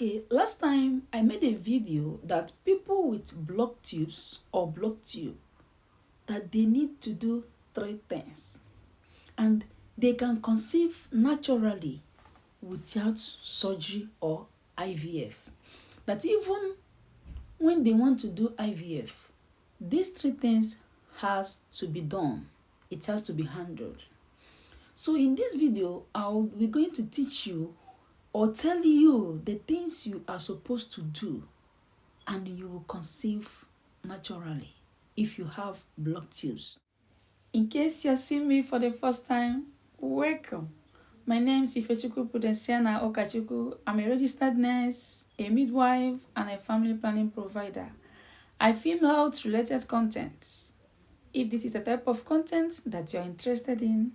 Okay, last time I made a video that people with blocked tubes or blocked tube that they need to do three things and they can conceive naturally without surgery or IVF. That even when they want to do IVF, these three things has to be done. It has to be handled. So in this video, we're going to teach you or tell you the things you are supposed to do and you will conceive naturally if you have blocked tubes. In case you're seeing me for the first time, welcome. My name is Ifechukwu Prudensiana Okachukwu. I'm a registered nurse, a midwife, and a family planning provider. I film health-related content. If this is the type of content that you're interested in,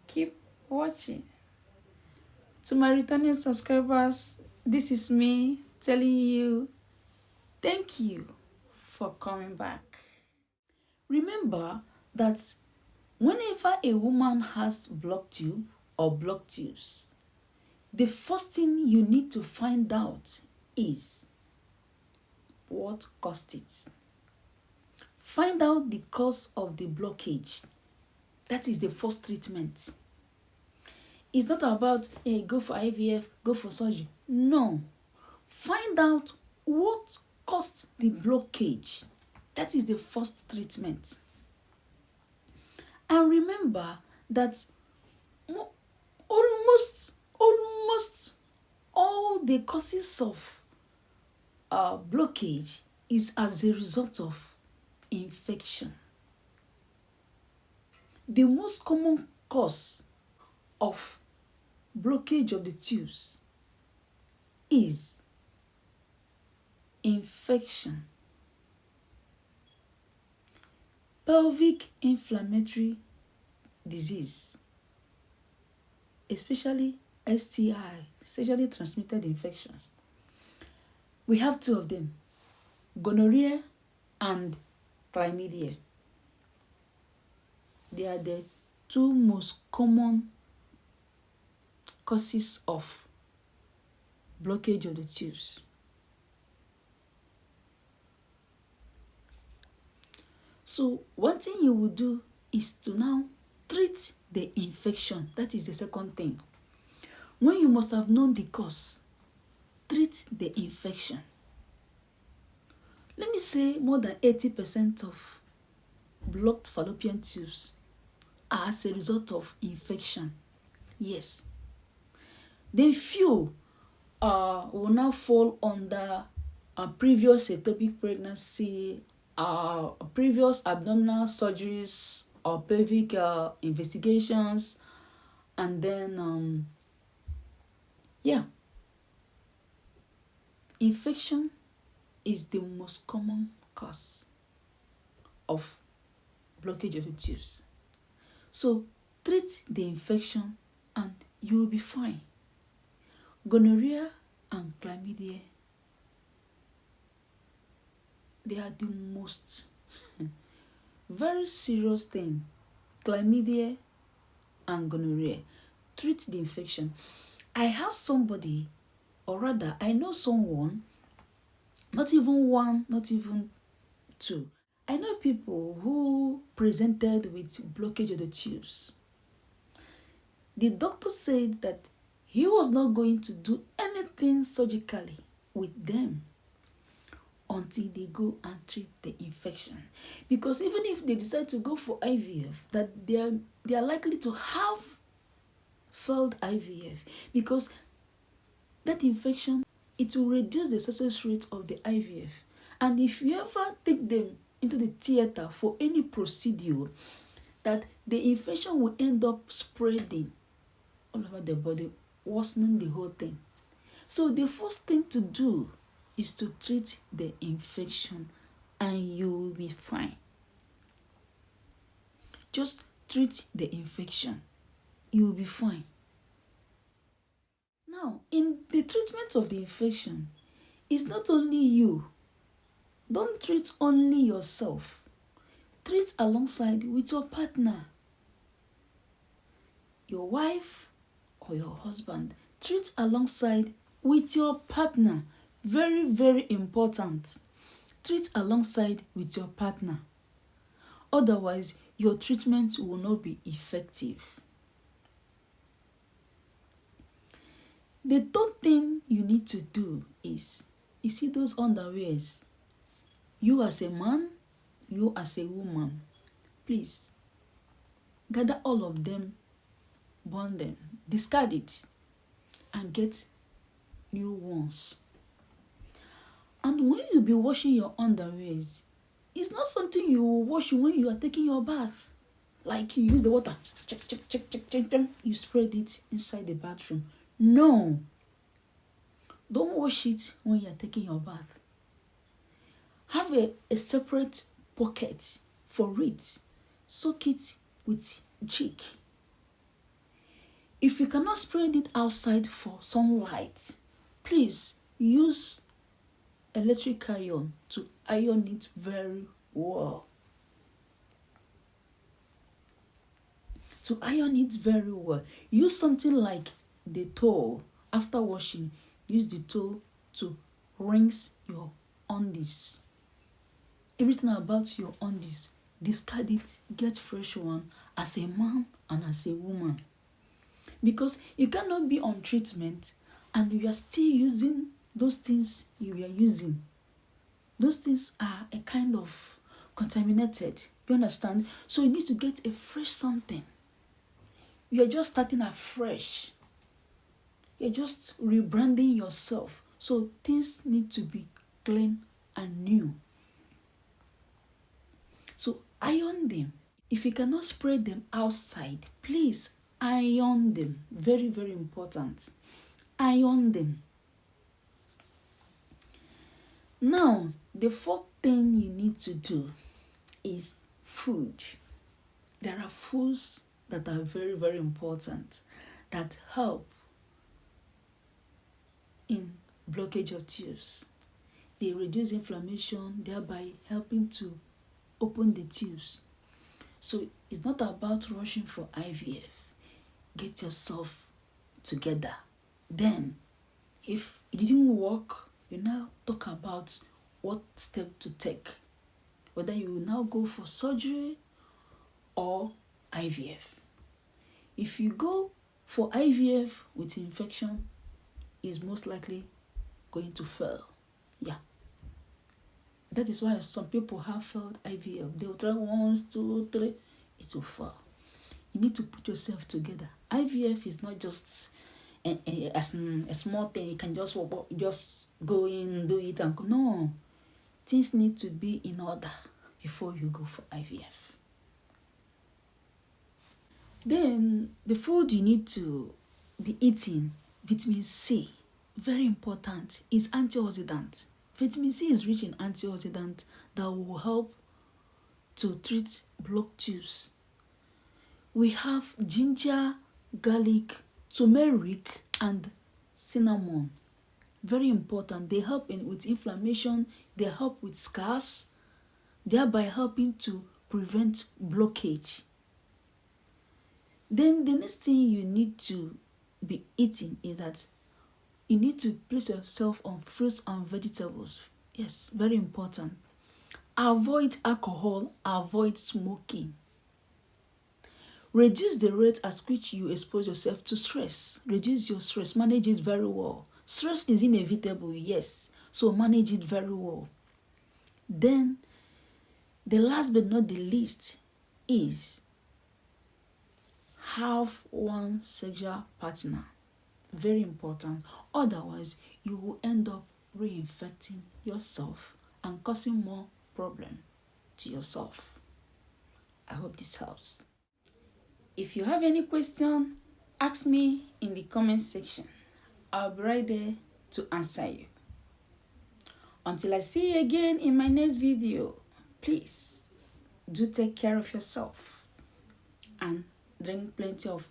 keep watching. To my returning subscribers, this is me telling you thank you for coming back. Remember that whenever a woman has blocked tube or blocked tubes, the first thing you need to find out is what caused it. Find out the cause of the blockage. That is the first treatment. It's not about, hey, go for IVF, go for surgery. No. Find out what caused the blockage. That is the first treatment. And remember that almost all the causes of blockage is as a result of infection. The most common cause of blockage of the tubes is infection. Pelvic inflammatory disease, especially STI, sexually transmitted infections. We have two of them, gonorrhea and chlamydia. They are the two most common causes of blockage of the tubes. So one thing you will do is to now treat the infection. That is the second thing. When you must have known the cause, treat the infection. Let me say more than 80% of blocked fallopian tubes are as a result of infection. Yes. Then few will now fall under previous ectopic pregnancy, previous abdominal surgeries or pelvic investigations, and then infection is the most common cause of blockage of the tubes. So treat the infection and you will be fine. Gonorrhea and chlamydia, they are the most very serious thing. Chlamydia and gonorrhea. Treat the infection. I have somebody, or rather, I know someone, not even one, not even two. I know people who presented with blockage of the tubes. The doctor said that he was not going to do anything surgically with them until they go and treat the infection. Because even if they decide to go for IVF, that they are likely to have failed IVF, because that infection, it will reduce the success rate of the IVF. And if you ever take them into the theater for any procedure, that the infection will end up spreading all over the body, worsening the whole thing. So the first thing to do is to treat the infection and you will be fine. Just treat the infection. You will be fine. Now, in the treatment of the infection, it's not only you. Don't treat only yourself. Treat alongside with your partner. Your wife or your husband. Treat alongside with your partner. Very, very important. Treat alongside with your partner. Otherwise, your treatment will not be effective. The third thing you need to do is, you see those underwears, you as a man, you as a woman, please gather all of them, burn them, discard it, and get new ones. And when you be washing your underwears, it's not something you will wash when you are taking your bath. Like you use the water, check, you spread it inside the bathroom. No. Don't wash it when you are taking your bath. Have a separate pocket for it. Soak it with jig. If you cannot spread it outside for sunlight, please use electric iron to iron it very well. To iron it very well, use something like the towel. After washing, use the towel to rinse your undies. Everything about your undies, discard it, get fresh one as a man and as a woman. Because you cannot be on treatment and you are still using those things you are using. Those things are a kind of contaminated. You understand? So you need to get a fresh something. You are just starting afresh. You're just rebranding yourself. So things need to be clean and new. So iron them. If you cannot spread them outside, please iron them. Very, very important. Iron them. Now, the fourth thing you need to do is food. There are foods that are very, very important that help in blockage of tubes. They reduce inflammation, thereby helping to open the tubes. So it's not about rushing for IVF. Get yourself together. Then, if it didn't work, you now talk about what step to take. Whether you will now go for surgery or IVF. If you go for IVF with infection, is most likely going to fail. Yeah. That is why some people have failed IVF. They will try once, 2, 3, it will fail. You need to put yourself together. IVF is not just a small thing. You can just go in, do it, and go. No. Things need to be in order before you go for IVF. Then the food you need to be eating, vitamin C, very important, is antioxidant. Vitamin C is rich in antioxidant that will help to treat blocked tubes. We have ginger, garlic, turmeric, and cinnamon. Very important. They help with inflammation. They help with scars, thereby helping to prevent blockage. Then the next thing you need to be eating is that you need to place yourself on fruits and vegetables. Yes, very important. Avoid alcohol, avoid smoking. Reduce the rate at which you expose yourself to stress. Reduce your stress, manage it very well. Stress is inevitable, yes, so manage it very well. Then, the last but not the least is have one sexual partner. Very important. Otherwise, you will end up reinfecting yourself and causing more problem to yourself. I hope this helps. If you have any question, ask me in the comment section. I'll be right there to answer you. Until I see you again in my next video, please do take care of yourself and drink plenty of